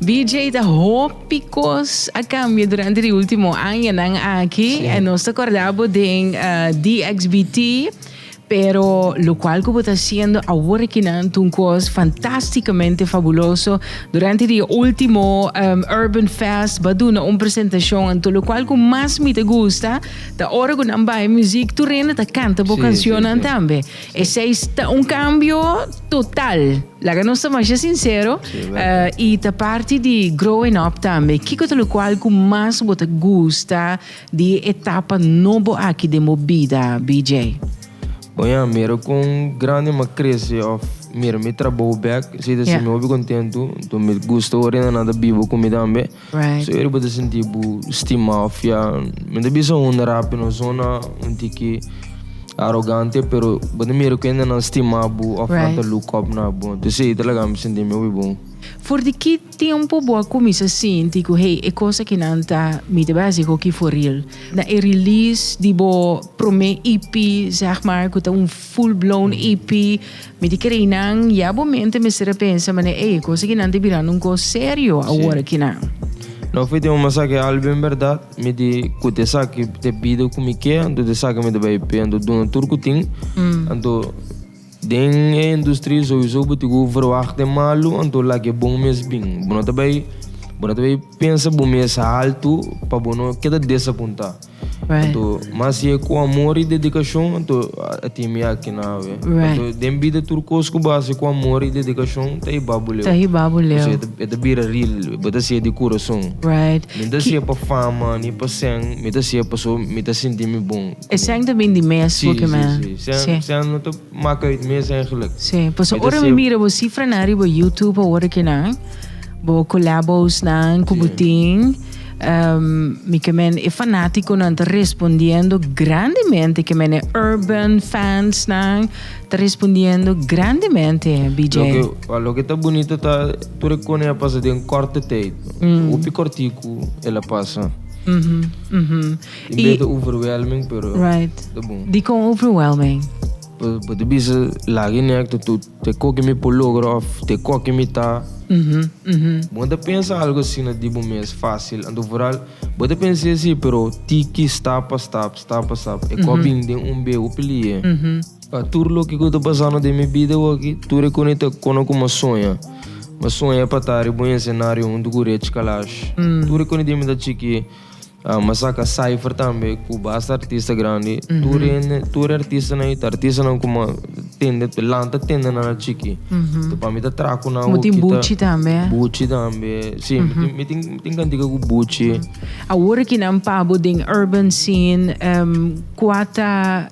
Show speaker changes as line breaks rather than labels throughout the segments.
BJ da hópicos a cambio durante el último año aquí. Sí. Nos acordamos de DXBT. Pero lo cual como está haciendo ahora que un cosa fantásticamente fabuloso durante el último Urban Fest va a una presentación todo lo cual como más me te gusta da ahora con ambas música tu reina te canta por canciones también ese es un cambio total la que no está más sincero y ta parte de growing up también ¿qué es lo cual como más te gusta de etapa nueva aquí de movida BJ?
Bom, mira, com grande uma crise, mira, me trabalho back, se eu me ouvi contento, então me gostou, ainda nada vivo comigo também.
Right.
So eu vou sentir estima, me dá visão rápido, zona que arrogante, pero quando mira que ainda não estima, falta look up na bom, então sei, talaga me sentir me ouvi bom.
For de que tempo boa começa assim, digo, hey, é coisa que não está muito básico que for real. Na release de bo prome EP, zeg maar, que tá full-blown EP, me de querer não, e a momento me será pensa, mas é coisa que não está virando coisa sério agora que não.
Não foi uma saque álbum, verdade, me de que saque te pedido como que é, ando de saque me de vai ando do turco ting, ando den industrie sowieso betigo verwachten malu anto lagi bom mes bing bono também pensa bom mes alto para bono que dessa ponta anto mas é com amor e dedicação anto a time aqui na anto den vida turcos com base com amor e dedicação tá babuleu é da bira real bota se de coração me dá se para fama nem para sang me dá se para so me dá sentir me bom
é sang também de mes porque man
sang não tô maak uit mes eigenlijk
sim pois ora me mira você cifra na riba YouTube ora que não bo collabos na kubuting mi que men é fanático não está respondendo grandemente que men é urban fans não está respondendo grandemente BJ
lo que está bonito tá tu reconhece a passar de um corte tempo o picortico ela passa e overwhelming pero
right
tá bom
di com overwhelming
pode bisa lagi nek tu te koke mi pologro te koke mi ta Bota pensa algo assim na dibo mês fácil, ando vooral. Bota pensa assim, pero tiki stap. E coping de be upilie. A turlo que eu tô passando de minha vida aqui, tu reconhece como uma sonha. Uma sonha para estar em bom cenário onde gurete calash. Tu reconhece de mim da chique. Mas saca Cypher também, que basta artista grande. Tu é artista não como tende na chique. Tu para mim tá traco na
o que Bucci também.
Bucci também. Sim, me tem cantiga com Bucci.
Agora que não pabo ding urban scene, quata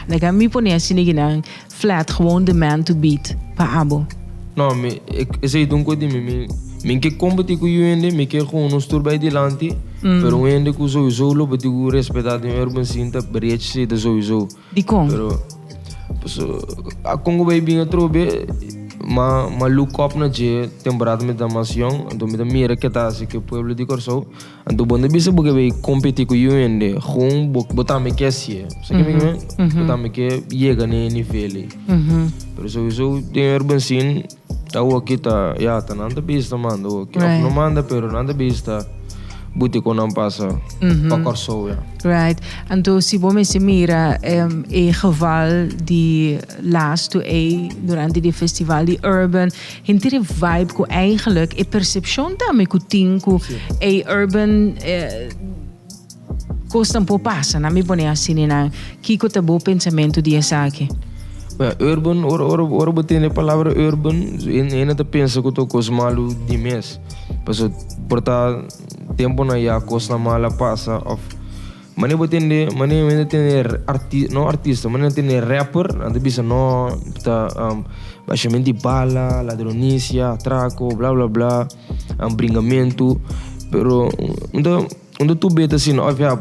daí me põe assim que flat gewoon the man to beat para abo.
Não, esse é um coisa de mim. Min que competir com o UND, min que gewoon ons tour bij die landi. Pero o UND que sowieso lo betigo respeitar de urban scene tá breche de sowieso.
Di com.
Pero a Congo vai bem atrobe, ma look up na je temporada me da masión, ando me da mira que tá assim que o pueblo de Corsou, ando bonde bisa porque vai competir com o UND, gewoon botar me que assim, sabe que botar me que chega nem nível. Pero sowieso de urban scene tá aqui tá, tá nada bista manda, que não manda pero nada bista. Buti ko não passa para Corsou.
Right. Então, se você mira o geval de laatste durante o festival de Urban, heeft er vibe que eigenlijk a percepção também que tem que Urban costa por passa, na me pone assim na que tá bom pensamento de essa aqui.
Urban, ora botar a palavra urban, ainda pensa que eu tô com os malos de mês. Passou por estar tempo na ia costa mala passa of mane botende mane tem artista mane tem rapper anda bisa no tá baixamente bala ladronícia atraco blá blá blá bringamento pero onde tu beta assim óbvio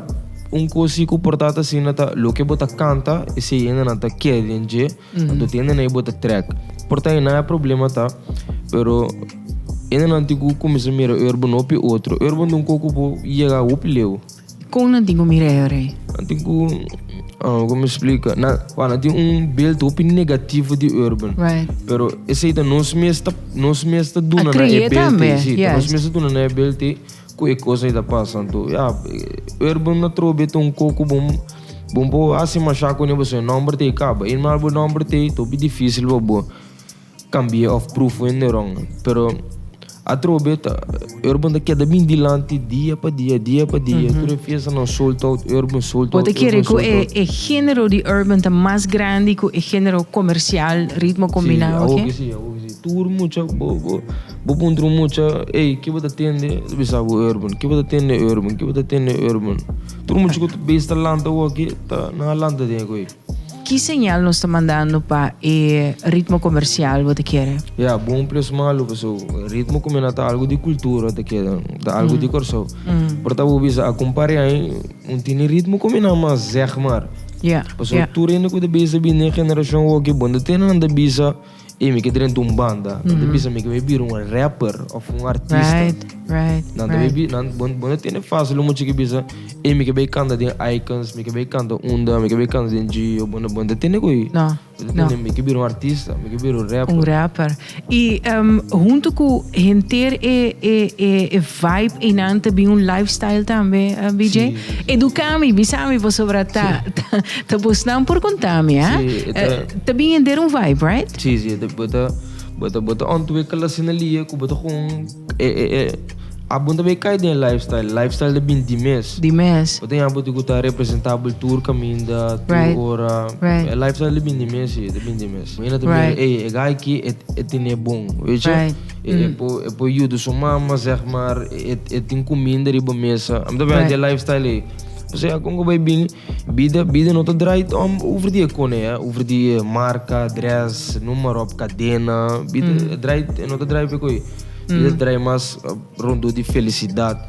coisa que portata assim nata lo que bota canta e se ainda nata querendo ando tem ainda bota track porta não é problema tá pero ainda não digo como se mira urban op outro urban um pouco chega op leu
com não digo mira
como explica? Não tem beeld op negativo de urban.
Right.
Pero esse aí nós mesmos duna na
cria também,
beeld.
yes.
Nós mesmos duna na beeld com coisa aí da passando. Urban na trobe um coco bom assim machar com você number te acaba. E mal number te to be difícil bobo. Cambia of proof in the wrong. Pero a trobeta urban da queda bem dilante dia para dia. Tu fez não solta urban solta.
Pode querer que é gênero de urban tá mais grande que o gênero comercial ritmo combinado, ok?
Sim. Tur mucha bo pondru mucha que você atende bisa urban, que você atende urban. Tur mucha que besta landa aqui tá na landa de agora.
Que señal nos está mandando para o ritmo comercial você quer?
Bom preço malo, pessoal. Ritmo combinado tá algo de cultura, tá quer, tá algo de corso. Portanto, bisa a comparar aí tem ritmo combinado mas zegmar. Pessoal, tu ainda que bisa bem geração aqui bom, tem nada bisa me que dentro banda, nada bisa me que vir rapper ou artista.
Right.
Nada bom tem fácil muito que bisa me que vai canta de icons, me que vai canta onda, me que vai canta de Gio, bom tem coi.
Não.
Me que vir artista, me que vir
rapper. E junto com gente vibe e não também lifestyle também, BJ. Educar-me, bisa-me para sobre tá postando por contar-me, também ter vibe, right?
Sim, bota ontwikkelen in liya ko bota kung abunda bay kay din lifestyle da bin dimes bota yan bota ko ta representable tour kaminda tour ora lifestyle da bin dimes mina também gay ki etine bom weet je po yudo so mama zeg maar etin comida riba mesa am da bay de lifestyle Você como vai bem vida não draait over die economie, over die marca, dress, número op cadena, vida draait não draait por coi, vida draait mais rondo de felicidade.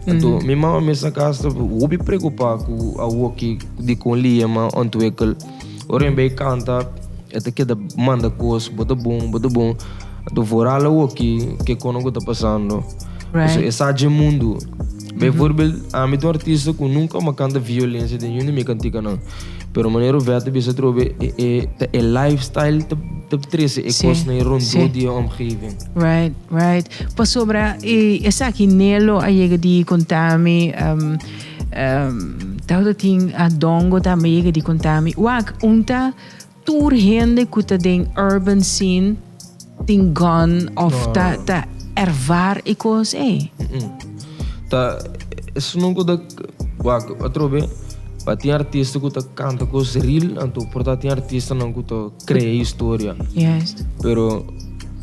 Então minha mãe nessa casa eu me preocupar com a work de colia mas ontwikkel, oren bij canta, até que da manda coisa, bota bom, então vooral o que conosco tá passando, essa é mundo. Bijvoorbeeld, met een artiest que nunca me canta violência, de jullie me cantica não. Pero maneiro vete bisa trobe e lifestyle te trece e coisa na rondo de omgeving.
Right. Pa sobra essa aqui nelo a chega de contar-me tal ting a dongo também chega de contar-me. Wak unta tour gente que tá den urban scene ting gun of ta ervar e coisa
isso nunca da atrobe para tem artista que canta coisas real então portanto tem artista não que cria história pero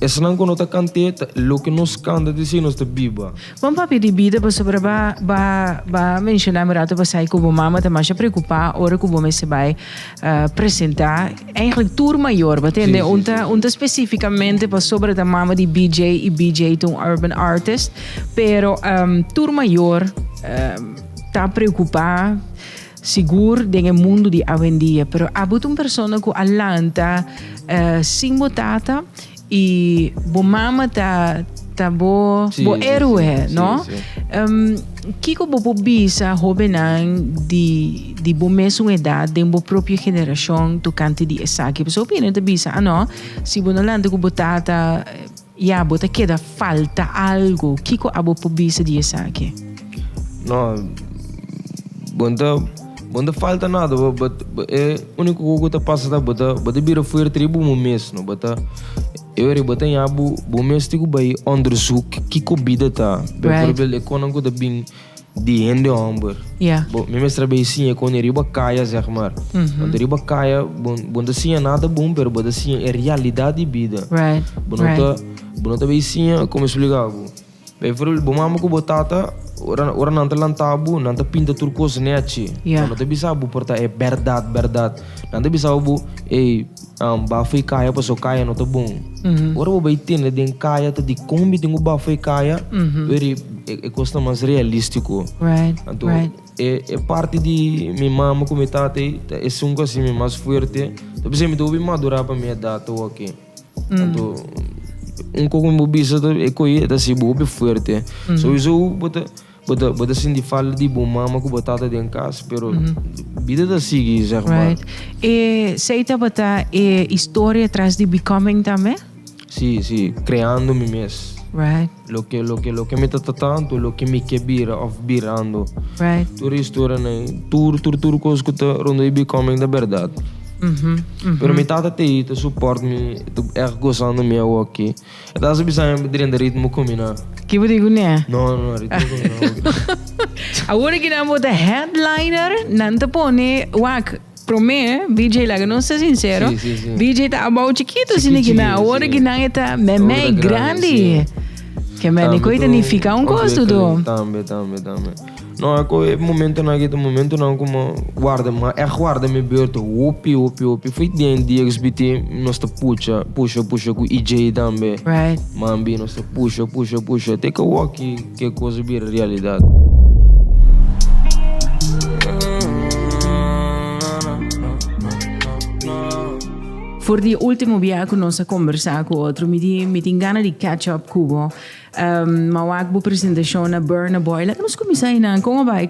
isso não quando tá canta lo que nos canta de si nos tá biba
vamos papi de vida para sobre ba mencionar merato para sair com o mama tá mais preocupar hora que o homem se vai apresentar eigenlijk tour maior batende onta especificamente para sobre da mama de BJ e BJ um urban artist pero tour maior tá preocupar seguro dentro do mundo de avendia pero abut persona que alanta sem botata e bo mama tá bo héroe, não? Kiko bo bisa jovenan de bo mesma idade, de bo própria geração, tu cante de esaki. Pessoa opina de bisa, não? Se bo nalanda ko botata, bota queda falta algo. Kiko abo po bisa de esaki?
Não, bunda falta nada, é único que tá passando, bota bira foi tribo mesmo, bota eu bota em abo, bom mesmo vai onderzoek que comida tá, bijvoorbeeld economico da bem de hende amber. Bom, me mestra bem sim, quando riba caia, zeg maar. Quando riba caia, bom da sim nada bom, pero bom da sim é realidade de vida. Bom tá bem sim, como explicar, bijvoorbeeld bom mama com batata ora nanta lantabu nanta pinta turcos neachi nanta bisa bu porta é verdade nanta bisa bu bafai kaya paso kaya no tá bom ora bu baitin den kaya tá de kombi tem o bafai kaya é costa mais realístico então é parte de minha mama como tá é sunga assim mais forte tá bisa me dobi madurar para minha data aqui então como bisa é coi tá se bobe forte so isso bota senti fala di bom mama com batata dentro casa, pero vida da sigue, zeg maar.
Right. E sei tabata história atrás de Becoming também?
Sí, creando mi mes.
Right.
Lo que me está tanto, lo que me que vira of virando.
Right.
Toda história né, tur coisa que tá rondo e Becoming da verdade. Pero mi tata te support me, tu echt gozando me aqui. E da sabi sa dentro ritmo combina.
Que vou dizer, né?
No, ritmo combina.
Agora que nós bota headliner, não te pone, wak, promê, BJ lá, não sou sincero.
Sim.
BJ tá about chiquito, assim, que na hora que não tá meme grande. Que me coita nem fica custo do.
Também. Não, é momento não é momento não como guarda me beurto, opi. Foi dentro de XBT, nós tá puxa com EJ também.
Right.
Mambi, nós tá puxa. Até que o que coisa vira realidade.
Voor die último viaje que nós conversar com outro, me tem gana de catch up cubo. Maar waar ik bo presentação na Burna Boy, lá que nós começamos na como vai.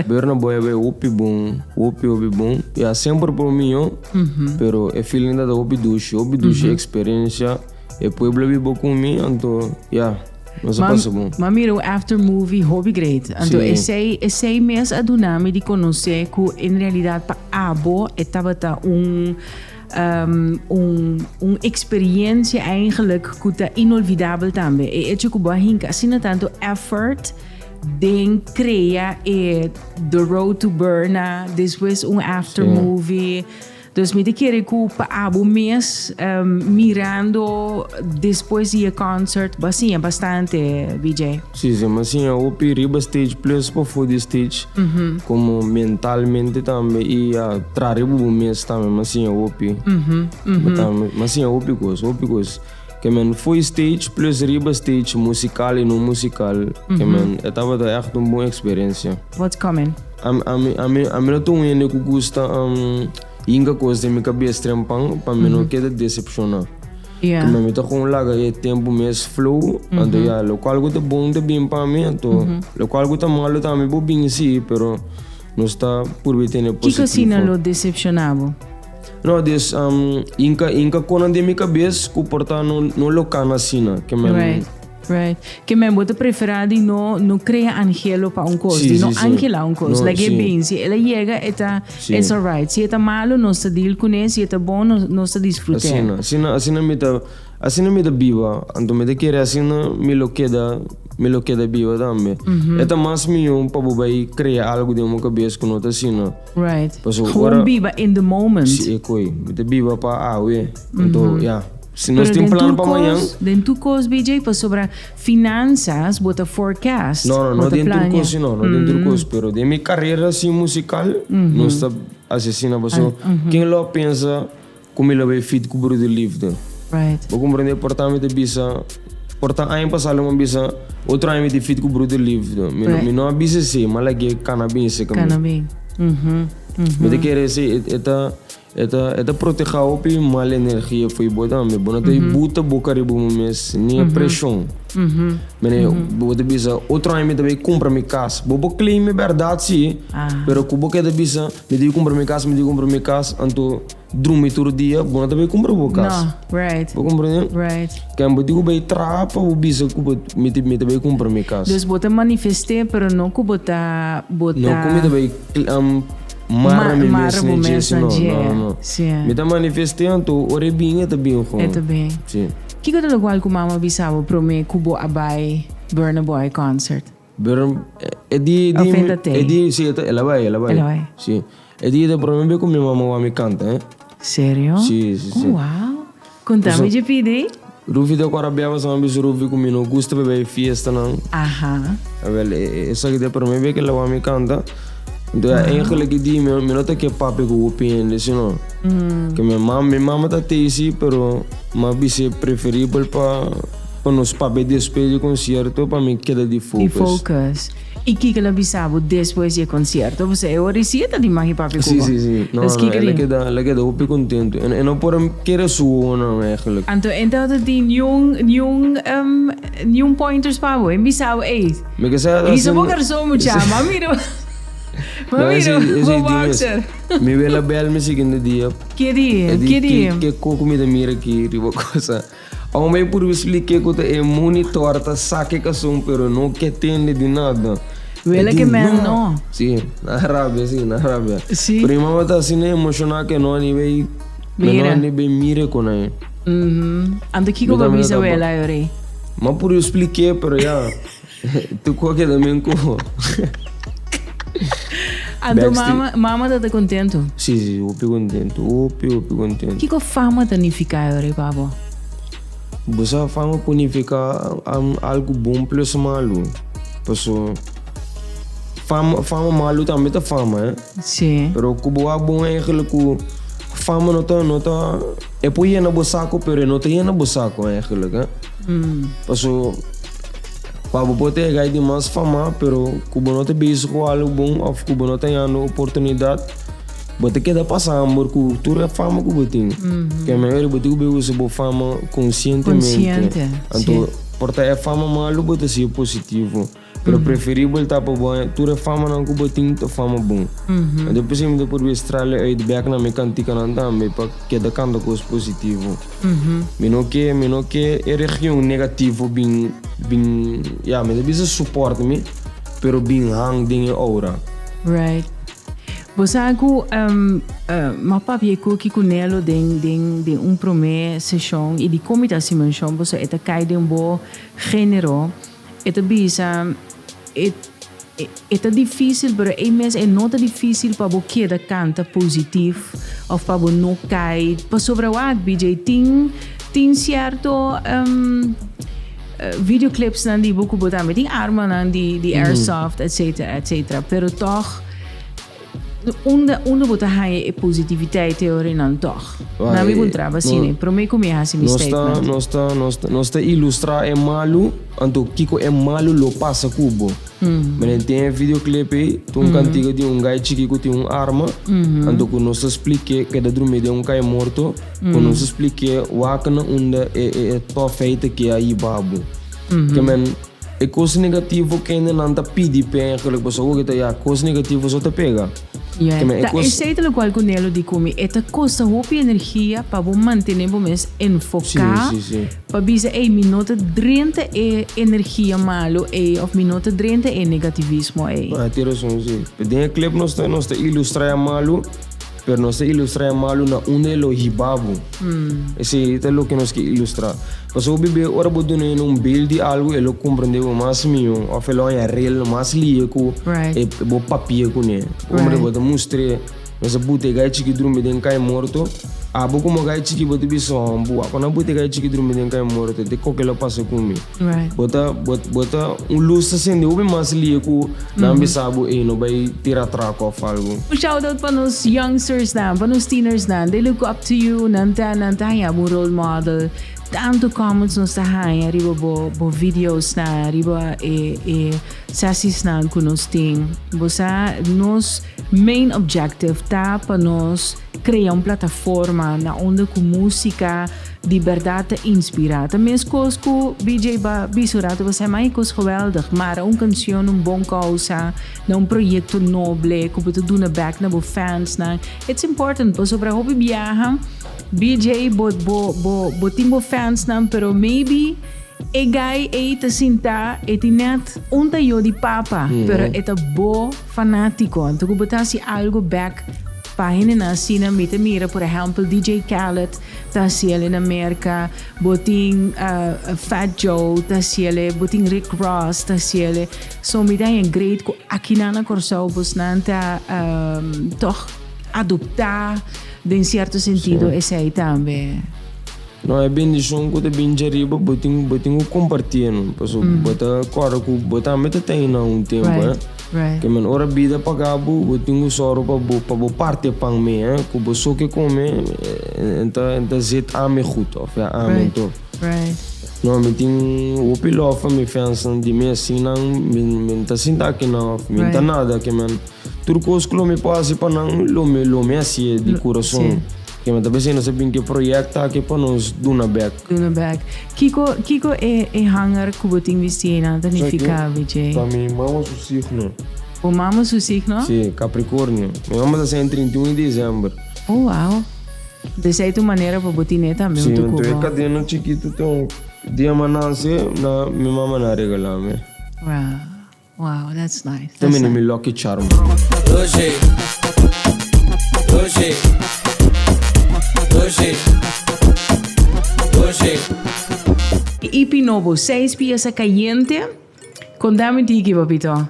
Burna Boy é opi bom. É sempre por mim, pero é feeling da opi duche experiência, é pueblo vivo com mim, então, não se passa bom.
Mas miro after movie hobby great. Então esse mês a dunami de conhecer que em realidade para abo estava experiência eigenlijk que é inolvidável também. E é que bahinka assim tanto effort den criar The Road to Burna, depois after movie. Dus me querer que abo mês mirando depois de concert, assim é bastante, BJ.
Sim, mas sim, eu riba stage plus para fora stage, como mentalmente também e trazer o mês também, mas sim, eu mas sim, eu coisa. Que man foi stage plus riba stage musical e não musical, que man estava echt uma boa experiência.
What's coming?
A mim não tô indo que gosta inga coisa de minha cabeça trempang para mim não queda decepcionar.
Yeah.
Como me tá com laga é tempo mês flow, então local que tá bom tá bem para mim, então local que tá mal tá me bobinho sim, pero não está por bem ter positivo.
Que cocina lo decepcionava?
Não, des inga cona de minha cabeça que porta no local assim, que me
Right. Que me bota preferado não cria angelo para coisa, não angela coisa. Like bem, se ela chega, it's alright. Se é malo, não está deal com ele, se é bom, não está desfrutando.
Assim me da viva, então me da querer assim me lo queda viva também. É mais melhor para você criar algo de uma cabeça que não está assim.
Right. Gewoon viva in the moment.
Sim, me da viva para então, se nós temos plano para amanhã.
Dentro do curso, BJ, para sobre finanças, bota forecast.
Não dentro do curso, não dentro do curso, pero de minha carreira assim musical, não está assim, quem lá pensa como ele vai fit com o Bruder Livre.
Right.
Vou compreender portamento de bisa, ano passado uma bisa, outro ano de fit com o Bruder Livre. Me não bisa se, mas lá que cannabis.
Cannabis.
Me de querer se eta proteger op je mal energia foi boa também. Bona te buta boca ribo mês, nem pressão. Mene, boa bisa outro ano me também compra minha casa. Bobo claim é verdade sim, pero cubo que da bisa me digo compra minha casa, anto dorme todo dia, bona também compra boa casa.
No, right.
Vou compreender?
Right.
Quem me digo bem trapa, o bisa cubo me também compra minha casa.
Dus bota manifestar, pero não cubo tá
não como também Mara me mensagem não. Me tá manifestando, ore bem, tá bem com.
Tá bem.
Sim.
Que coisa do qual mama bisava pro me cubo abai Burna Boy concert.
É de sim, ela vai. Sim. É de pro me com minha mamãe me canta,
Sério?
Sim.
Uau. Contame de pide.
Rufi da Corabia was ambis Rufi comigo gusta bebe fiesta não.
Aha.
Essa que de pro me que ela me canta. Então, eigenlijk die me nota que papi com opinião, assim, que minha mama tá tesi, pero mas é preferível para nos papi despedir de concerto para mim queda de focus.
E que ela bisabo depois do concerto. Você é receita de mãe e papi
Sim, sim, sim. Não, ela queda super contente. E não por querer sua, não, eigenlijk.
Então tem nenhum pointers para você. Bisabo, ei. Isso vou querer só muito, mamiro. Vou boxer.
Me vela bel me seguinte dia.
Que dia?
Que comida mira aqui, tipo coisa. Ao meio por explicar que é monitor, tá saque que são, pero não que entende de nada.
Vela que men não.
Sim, na Arábia, sim, na Arábia.
Sim.
Pero irmão tá assim, emocionado que não nível, não nível mira com ele.
Ando que como bisa vela aí.
Mas por explicar, pero já, tu qualquer também com.
Ando mama tá contente.
Sim, eu fico contente.
Que fama tanificar aí, babo?
Você fama punificar algo bom plus malo. Pessoal, fama malo também tá fama,
Sim.
Pero kubo bom é aquilo que fama não tá é por ir na bosaco, pero não tem na bosaco é aquilo, né? Pessoal, para poder ganhar de mais fama, pero kubo não tem beijo com algo bom, ou kubo não tem a oportunidade. Bote que dá passar por cultura fama que botem. Que a maioria bote que usa boa fama conscientemente. Então, porta é fama malo bote ser positivo. Pero preferível tá para bom, tura fama não que botem tá fama bom. Depois eu por Austrália aí de back na minha cantica não também para que da canta coisa positivo. Mino que é região negativo bem yeah, me deve suporte me, pero bem hang dinge aura.
Right. Bosago, papi ko ki kunelo den promê sessão e de comida simensão, bosa eta cai de bo gênero, eta bisa eta difícil, pero é mes é nota difícil para bo queda canta positivo ou para bo no cai, para sobre o BJ tem certo videoclips nan di boku botar, tem arma nan di airsoft, etc. Pero toch Onde botar a positiviteit teorie não toch. Não me encontrava assim, para mim como é assim statement.
Nós ilustrar é malo, então Kiko é malo lo passa cubo. Mas tem videoclipe, tem cantiga de gajo chico tem arma, então quando nós explique que da drume de cai morto, quando nós explique o acana onde é feita que é aí babo. Que man é coisa negativa que ainda não tá pedi para aquela pessoa que tá coisa negativa só te pega.
É certo o qual Kunelo de comer, esta coisa roupa energia para manter o mês enfocar, para dizer, minuto 30 é energia malo, ou minuto 30 é negativismo.
Tem razão, sim. Tem clipe nós tá ilustrar malo, pero nós ilustrar malo na onde lo hibabo. Esse é o que nós que ilustrar. Mas o bebê ora bodo num build de algo, ele compreendeu mais meu, ou falou é real, mais ligo, é bo papia com ele. Como bodo mostre, nós bote gai chique drume den cai morto. Bo como gai chique bote bisão, bo quando bote gai chique drume den cai morto, de qualquer lo passa comigo. Bota luz acende, o bem mais ligo, não bisabo e não vai tirar traco ou algo.
Shout out para os youngsters na, para os teenagers na, they look up to you, nanta ya mo role model. Tanto comments nos tahay, arriba bo videos na, arriba sessions na que nos tem. Bosa, nos main objective tá para nós criar uma plataforma na onde com música de verdade inspira. Também as coisas que o BJ Bisurato você é mais coisa geweldig, maar canção, bom causa, um projeto noble, que você doen back na bo fans na. It's important, para sobre hobby viajar. BJ botimbo fans nam, pero maybe e guy eita sinta etinet unta yo di papa, pero eta bo fanático. Então que botasi algo back página na sina mita mira, por exemplo, DJ Khaled, tá ele na América, boting Fat Joe, tá ele, boting Rick Ross, tá ele. So mita é great ko aqui na corso bos nanta toch adoptar em certo sentido esse aí também.
Não é bem de som que bem jariba, botinho compartilhando, pessoal, bota claro que bota meta tem não tempo,
Right.
Que man ora vida pagabo, botinho soro para bo parte pang me, que bo so que come, então zit ame goed of ja ame to.
Right.
No, me ting opi lofa me fensan di me assim nang me ta sinta que não me ta nada que man turcos que me passa para nang lo me assim de coração que me ta pensando se bem que projeto que para nós duna back.
Kiko é hangar kuboting vistina danifica VJ.
Também vamos o signo.
O mamos o signo?
Sim, Capricórnio. Me vamos a ser em 31 de dezembro.
Oh, wow. Dessa é tua maneira para botinar também.
Sim, então é cadê chiquito então dia mananse na minha mama na regalar me.
Wow, that's nice.
Também me lucky charm.
Doje.
EP Novo, 6 piezas caliente. Contame tiki, papito.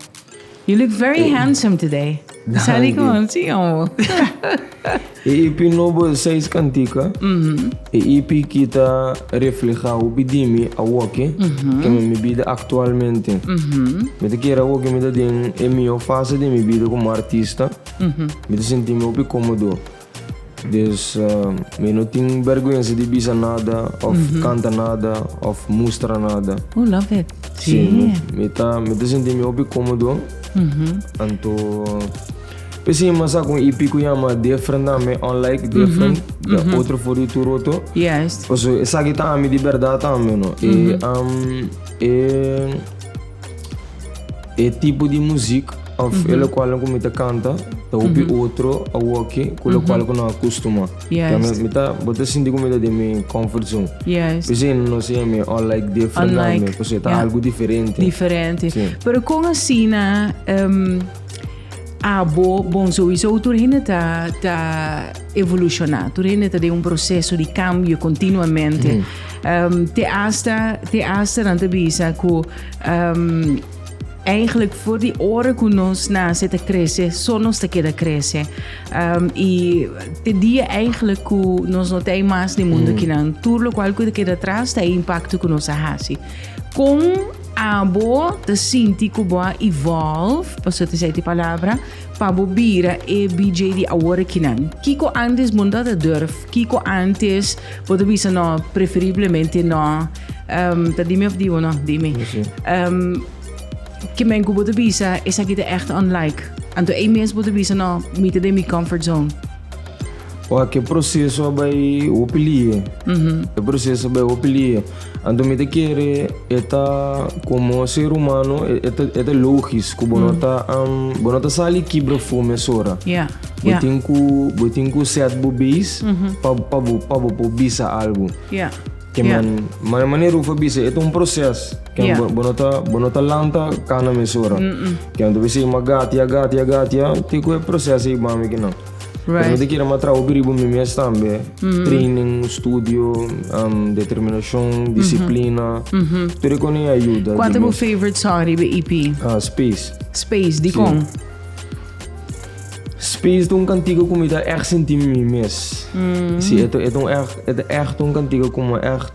You look very handsome today. Sali con, sí, amor.
E EP Novo 6 cantica. E EP kita refleja o bidimi a woke que me vida actualmente. Me te quero woke me da den é minha fase de minha vida como artista. Me te senti me opi cômodo. Dus me não tenho vergonha de bisa nada, of canta nada, of mostra nada.
Oh, love it.
Sim, me te senti me opi cômodo. Anto pensei mas com EP que chama different me unlike different da outro for o turoto.
Yes.
Also essa que tá me de verdade também, no. E tipo de música of ele qual como me canta, tá ouvi outro a walk com o qual não acostuma.
Yes.
Me tá botar senti como de me comfort zone.
Yes.
Pensei não sei me unlike different me, porque tá algo diferente.
Diferente. Pero com assim na bom sowieso turine ta evolucionar, turine ta de processo di cambio continuamente. Te asta dan te bisa ku eigenlijk voor die oren que nós na zitten crescer, só nós te queda crescer. E te dia eigenlijk que nós não tem mais no mundo que não. Tudo o qual que queda atrás tem impacto que nós hasi. Com a boa te sinti que boa evolve, posso te dizer a palavra, para bobira e BJ di agora que não. Kiko antes munda de durf, Kiko antes pode bisa no preferivelmente no. Tá dime of digo no, dime. Que men kubo de bisa is aqui de echt unlike. Anto een mens bude bisa no mite de mi comfort zone.
O que processo vai opilie. O processo vai opilie. Anto me te quer eta como ser humano eta lógico que bonota sali quebra fome sora. Botin set bobis pa bisa algo. Que maneira o bisa é processo que bonota lanta cana mesura que ando bisi magatia tico é processo e mami que não mas de que matra o biribo me mes também training studio determinação disciplina tudo com ajuda.
Qual é o favorite song do EP? Space di com
Space é cantigo como está echt senti me mes. Sim, é echt cantigo como echt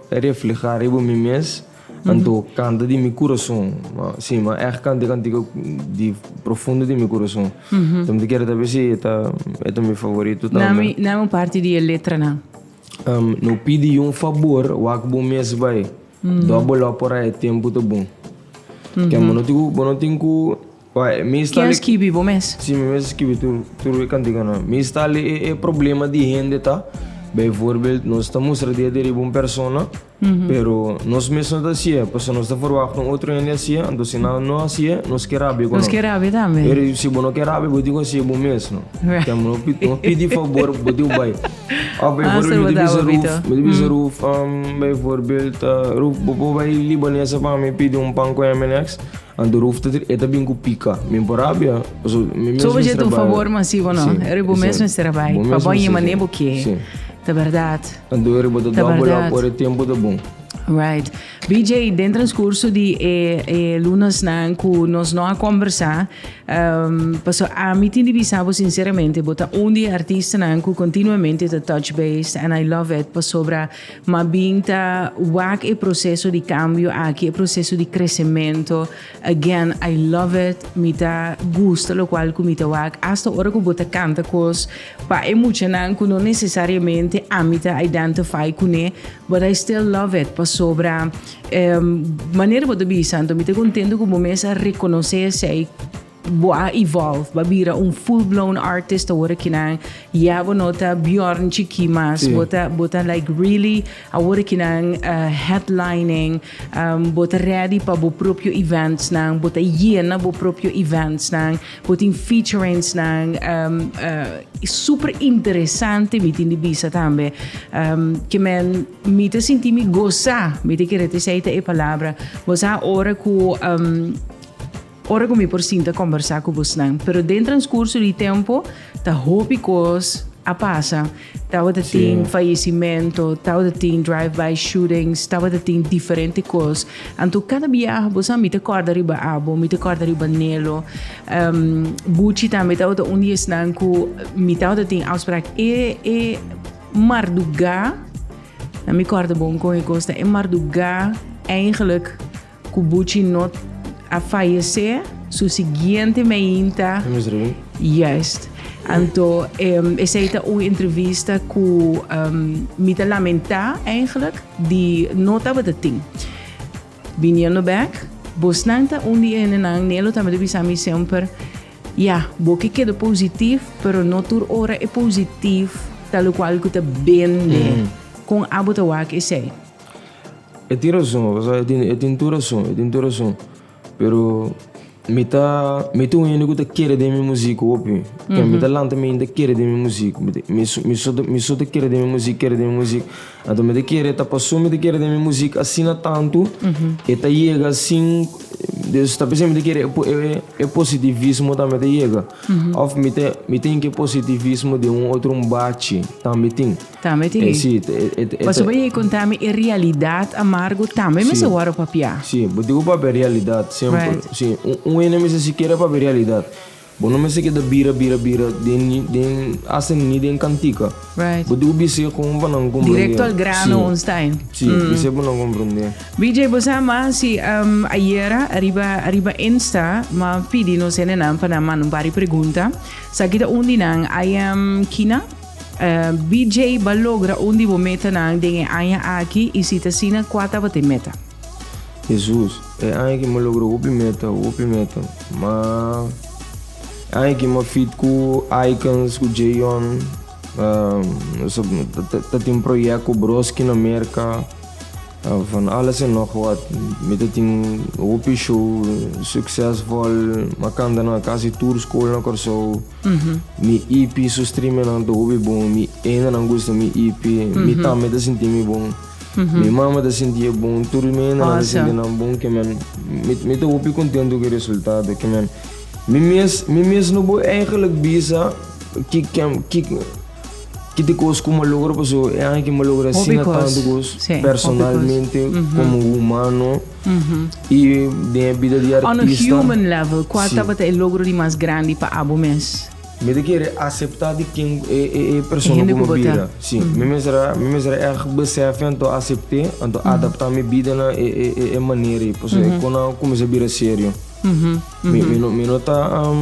reflejar o me mes. Anto canta de meu coração. Sim, mas echt cantigo de profundo de meu coração. Então de quero saber se é meu favorito também.
Não parte de letra não.
No pedi favor, o que bom mes vai. Double por aí tempo tá bom. Que não tenho
Quem escreve bom mês?
Sim, mês escreve tudo cantiga não. Mas tá ali é problema de gente tá. Bijvoorbeeld, nós estamos mostrando de uma pessoa, pero nós mesmos não assim, porque nós estamos verwachten outro ainda assim, então se não assim, nós queremos.
Nós queremos também.
Se você não queremos, eu digo assim, bom mesmo. Que não pedi favor, eu digo bem. Bijvoorbeeld, roof, bij Libanese para me pedir pão com MNX. And de roof é bem com pica. Minha parábia,
só você tem favor, mas sim, não. Era bom mesmo esse trabalho. Para bom ir maneiro que é verdade.
And do era botar double por tempo de bom.
Right. BJ, dentro do curso de lunas na que nós não a conversar, passo a mim te divisavo sinceramente, bota artista na que continuamente the touch base and I love it, passo sobre ma binta wak e processo de cambio aqui, e processo de crescimento. Again, I love it, me ta gusta lo qual que me ta wak. Hasta ora que bota canta cos pa emocionar que não necessariamente a me ta identify com ne, but I still love it. Passo sobre maneira de vida santo, me te contento que começa a reconhecer sei boa evolve, babira full blown artist agora que não já nota Bjorn Chikimas, bota like really agora que não headlining, bota ready para o próprio events não, bota hiena o próprio events não, bota em featurings não, super interessante me tem bisa também, que me te senti me gozar, me te querer te dizer a palavra, gozar hora que ora come por sinta conversar com você não, pero dentro do transcurso de tempo tá hobby coisas a passa, tava de tem falecimento, tava de tem drive-by shootings, tava de tem diferentes coisas, então cada viagem você me te acorda riba abo, me te acorda riba nelo, buchi também tava de dia não que me tava de tem afspraak Marduga, não me acorda bom com a coisa, Marduga eigenlijk que buchi not a falecer, su seguinte meinta. Juist. Então, essa é uma entrevista que me lamenta eigenlijk, die nota wat het ding. Vinendo back, bosnanta dia nelo também bisami sempre. Ja, boke queda positivo, pero no tur ora é positivo, tal qual que te bende com abotawak e sei.
É tiração, é tiração. Pero me tu ainda que quer de minha música opi que me lanta me ainda quer de minha música me só te quer de minha música então me te quer tá passou me te quer de minha música assina tanto e tá chega assim está pensando me te quer é positivismo também te chega of me tem que positivismo de outro bate também tem
sim mas vai contar me a realidade amargo também me se guarda papia
sim digo para realidade sempre sim enemy se quer para realidade bom não me se que da bira den asen ni den cantica digo bise com não compreender
direto al grano Einstein
sim bise não compreender
BJ Bosama si ayer arriba Insta ma pidi no se nenam para man vari pergunta sa kita undinang I am Kina BJ balogra undi bo meta nang dinge aya aqui e sita sina quata bate meta
Jesus é aí que me logrou o meta mas aí que me fit com icons com Jayon tem projeto com Broski na América van alles en nog wat met het ding op show succesvol maar kan dan ook als tour school nog of zo mi EP so streamen aan de hobby bom mi ena não gosta mi EP mi tá me da sentir mi bom mi mama da sentir bom tour me ena da sentir não bom que man me tô hobby contento com o resultado que man mi mes no bo eigenlijk bisa que te coisa como logra pessoa é aí que me logra assim tanto gosto personalmente como humano e de vida de artista
on a human level qual estava o logro de mais grande para abo mês
me de querer aceitar de quem é pessoa como vida sim me será erg besef então aceitar então adaptar minha vida na maneira pessoa quando começa a vir sério me nota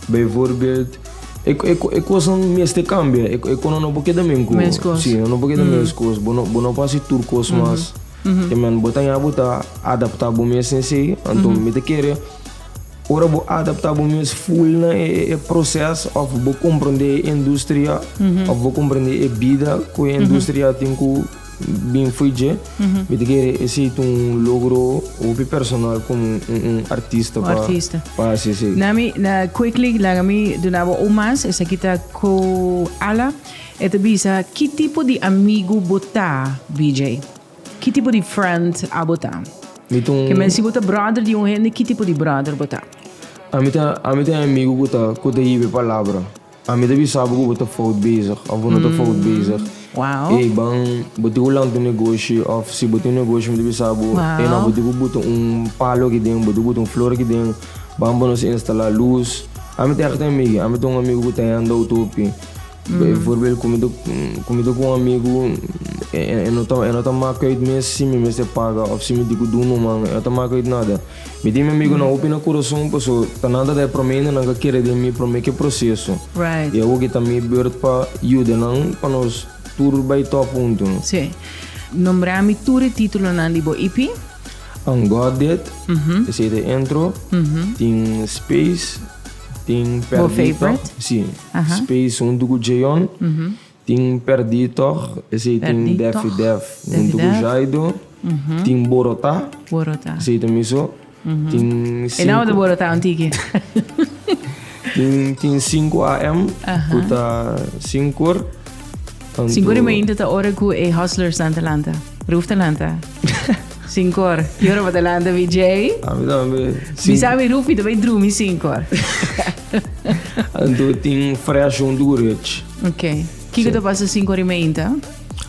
bijvoorbeeld ik was een meeste cambia ik kon nog boeken de menko sim nog boeken de mensko's bono pasi turcos mas que man botanya bota adaptar bo mes sense então me te querer ora bo adaptar bo mes full na processo of bo compreender indústria of bo compreender vida com a indústria tem que bem foi je me te querer esse logro o personal como artista para sim
nami na quickly lagami donava umas essa kita ko ala eta bisa que tipo de amigo botar BJ que tipo de friend a botar que men se botar brother de gente que tipo de brother botar
a mim tem amigo botar com de palavra a mim deve saber que botar fout bezig of não tá fout bezig
wow
bang buti ulang do negócio of se buti negócio me sabe na buti buto palo que tem buti flor que tem bang nos instalar luz a mim tem um amigo que tem anda utopi bijvoorbeeld comido com um amigo não tá marcado mesmo se me se paga ou se me digo do não man não tá marcado nada me tem amigo na opina coração pessoa tá nada de promena não quer de mim promete processo e eu que também beurt para ajuda não para nós tur by top punto
sim nombrami tu il titolo nandi bo EP.
Ang God Dead, esse é a intro, tem Space, tem
Bo
Perditor,
favorite?
sim,
Aha.
Space dugo Jeon, tem Perditor, esse aí tem
Perditor.
Def Def,
Def
dugo
Def.
Jaido, tem Borota,
Borota.
esse aí também isso, tem
E não de Borota antigo.
tem 5 AM, kuta 5
5 mainte ta ora ku e hustlers aan Atlanta. Roof Atlanta. 5 ore. Io wat Atlanta VJ. Bisa mi roof ito bay drumi 5 ore.
Então tem Fresh dugo Rich,
Ok. Kika to passa 5 ore mainte.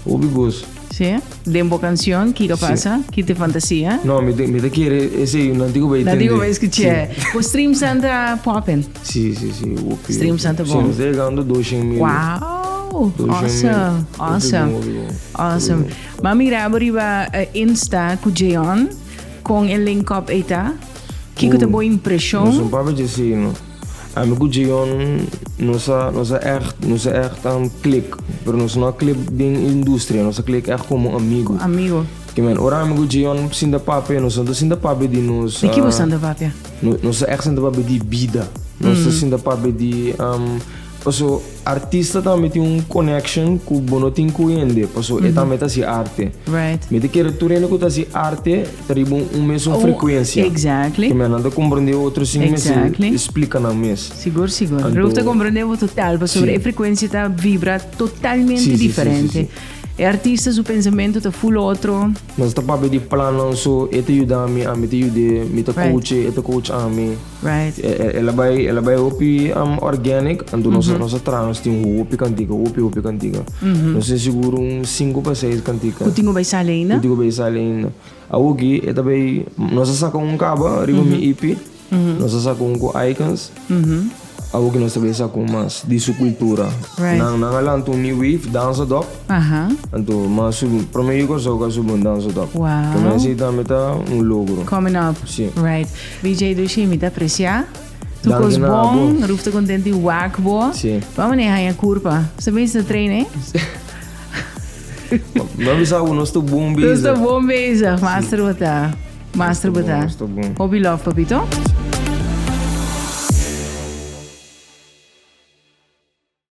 obigos.
Sì. Dembo canzone, kika passa, kika fantasia.
No, me te quiere, esse aí não digo bem
Da dico vai scucce. Ko stream santa poppen.
Sì,
Stream Santa
Sì,
bom.
mi stai dando 200.000.
Wow.
200.000.
Awesome. Mami grabo ba Insta ku Jeon con il link up eta. Kiko te boa
Não
impressão.
sou para dizer, não. Amigo Gion, nossa echt een klik. Pero nós não klik din indústria, nossa klik echt como amigo.
Amigo.
Que men, ora amigo Gion, sinda papi, nós não sinda papi de nos.
De que você anda, papia?
Nós echt sinda papi de vida. Nós sinda papi de Paso artista também tem connection com o bono tem com ele. Paso é também tá se arte.
Right.
Me de querer tu reno tá se arte, tribo mesmo frequência.
Exactly.
Que me nada compreender outro sim
Exactly.
me explica na mes.
Seguro.
Ando-
Ruf te compreendeu total, mas sobre
Sim.
a frequência tá vibra totalmente
Sim, sim,
diferente.
sim,
E artista, seu pensamento tá full outro.
Nós tá para de plano so e te ajuda a me te ajude, me te
Right.
coach, e te coach a me.
Right.
Ela vai opi organic, ando nossa trans tem opi cantiga. Nós é seguro 5 para 6 cantiga.
Kutingo vai salina.
Eu digo bem ainda. A Ugi é também nós saca cabo, riba mi EP. Nós saca icons. A Ugi nós também saca mas de sua cultura.
Right.
Nang alanto new wave dança dop.
Aham.
Anto mas promeio que só que subo dança dop.
Wow.
Que mas isso meta logro.
Coming up.
Sim.
Right. VJ Dushi, me tá apreciar. Tu
Dank
cos
je na,
bom,
bo.
Ruf te contente e wak bo.
Sim.
Vamos nem a curva. Sabe se treine?
Mas sabe nós tô bom
Tu
bezig.
está bom bezig. Master bata.
Nós tô bom.
Hobby love, papito.